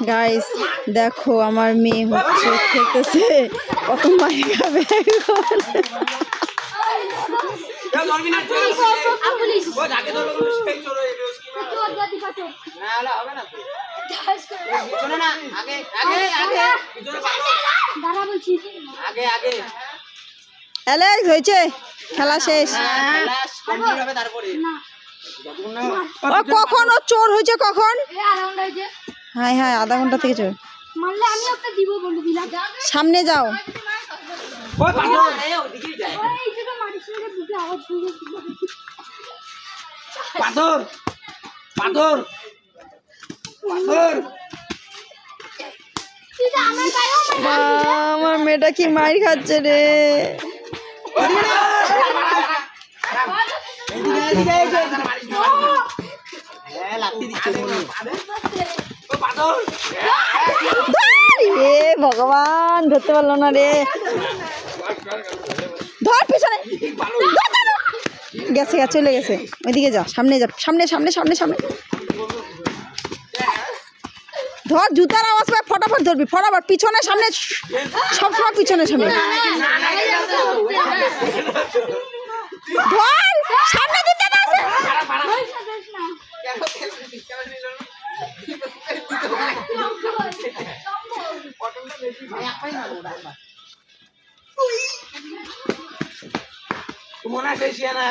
Guys দেখো আমার মেয়ে হচ্ছে খেতেছে, কত মার খাবে অ্যালেক্স হয়েছে, খেলা শেষ। কখন ও চোর হয়েছে কখন? হ্যাঁ হ্যাঁ আধা ঘন্টা থেকে চোর। সামনে যাও। পাথর পাথর আমার মেয়েটা কি মাইর খাচ্ছে রে। ভগবান ধরতে পারলো না রে, ধর পিছনে গেছে, চলে গেছে। ওইদিকে যা, সামনে যা, সামনে সামনে সামনে সামনে ধর, জুতার আওয়াজ পায় ফটাফট ধরবি, ফটাফট পিছনে সামনে, সবসময় পিছনে সামনে ধর, সামনে দিতে না আছে। মনে আছে শিয়ানা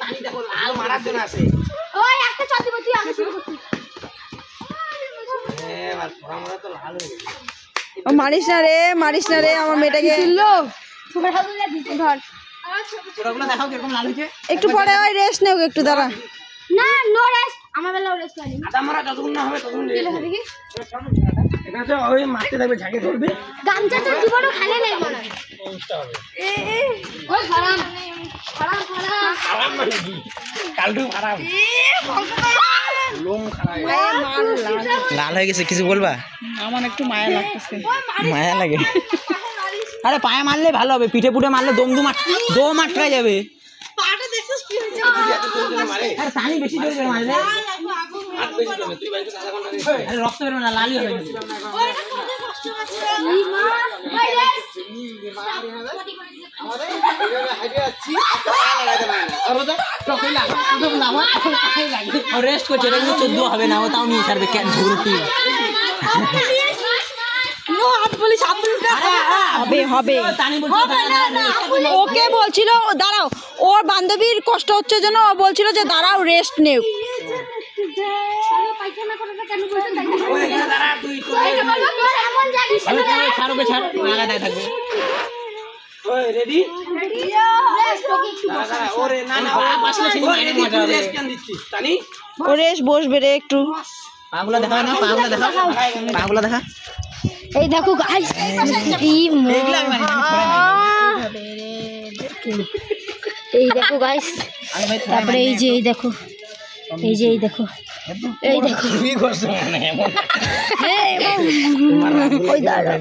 পানি দেখো লাল মারার জন্য আছে। ওই একটা চল দিব, তুই আগে শুরু করছিস। এবার পড়া মারা তো লাল হয়ে গেছে। ও মারিস না রে, মারিস না রে আমার মেয়েটাকে। ধর ছোটগুলো দেখাও কিরকম লাল হয়েছে। একটু পরে ওই রেস্ট নেও, একটু দাঁড়া। না নো রেস্ট, আমার বেলা রেস্ট করি। আদা মারা যতক্ষণ না হবে ততক্ষণ দেখি। এটা তো ওই মারতে থাকবে, ঝাঁকে ধরবে। গামছা তো জীবনও খালে নাই মনে হয়। ওই হারাম হারাম হারাম আরাম মানে কি? কালটু আরাম। লোম খারাপ। লাল হয়ে গেছে, কিছু বলবা? আমার একটু মায়া লাগতেছে। মায়া লাগে। আরে পায়ে মারলে ভালো হবে, পিঠে পুঠে মারলে দম আটকা যাবে। পাটা দেখছিস কি হয়েছে? আরে পানি বেশি জোরে জোরে মারলে হাত বেশি জমে, তুই বাইরে আধা ঘন্টা রেস্ট কর। আরে রক্ত বের না, লালই হবে। ওরে কত কষ্ট হচ্ছে। এই মা ভাই রে আমারে এভাবে হাইটে যাচ্ছি, একটা পা লাগাতে পারে না। আর ওটা টকে লাগা, একদম নামা টকে লাগে। ও রেস্ট করছে, এটা কিন্তু 14 হবে না, ও তাও নিয়ে ছাড়বে ক্যান ঝুরুটি। নো হাত বলিস, হাত বলিস না। হবে হবে, ওকে বলছিল দাঁড়াও, ওর বান্ধবীর কষ্ট হচ্ছে জন্য ও বলছিল যে দাঁড়াও রেস্ট নেও। পায়খানা করাটা কেন বলছেন? ওই এখানে দাঁড়া, তুই এমন জানিস আমি ছাড়, ওকে ছাড়, লাগায় থাকবে। ওই রেডি? দাঁড়া, ওরে না না, পাশে ছিল মাইনে মজা হবে। রেস্ট কেন দিচ্ছিস টানি? ও রেস্ট বসবে রে একটু। পাগুলা দেখা না, পাগুলা দেখা, পাগুলা দেখা। এই দেখো গাইস, এই দেখো গাইস, তারপরে এই যে এই দেখো, এই যে এই দেখো, এই দেখো কি করছ মানে এমন? ওই দাঁড়া,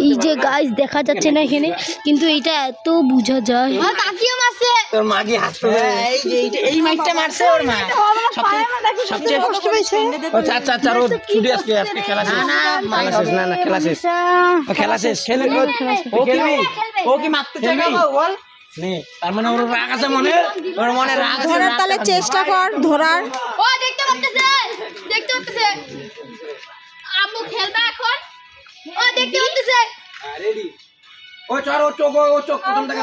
এই যে গাইস দেখা যাচ্ছে না এখানে, কিন্তু এটা এত বোঝা যায়। তোর মা কি হাসছে? এই যে এই মাইকটা মারছে ওর মা। সবচেয়ে কষ্ট পেয়েছে। ও আচ্ছা আচ্ছা, ও ছুটি আজকে খেলা শেষ। না খেলা শেষ, ও খেলা শেষ। ও কি মারতে চাইবে বল? নে, তার মানে ওর রাগ আছে মনে, ওর মনে রাগ আছে। ধরার তাহলে চেষ্টা কর, ধরার। ও দেখতে পাচ্ছেন, দেখতে পাচ্ছেন আম্মু খেলবে এখন। ও দেখতে পাচ্ছেন, রেডি? ও চোখ প্রথম থেকে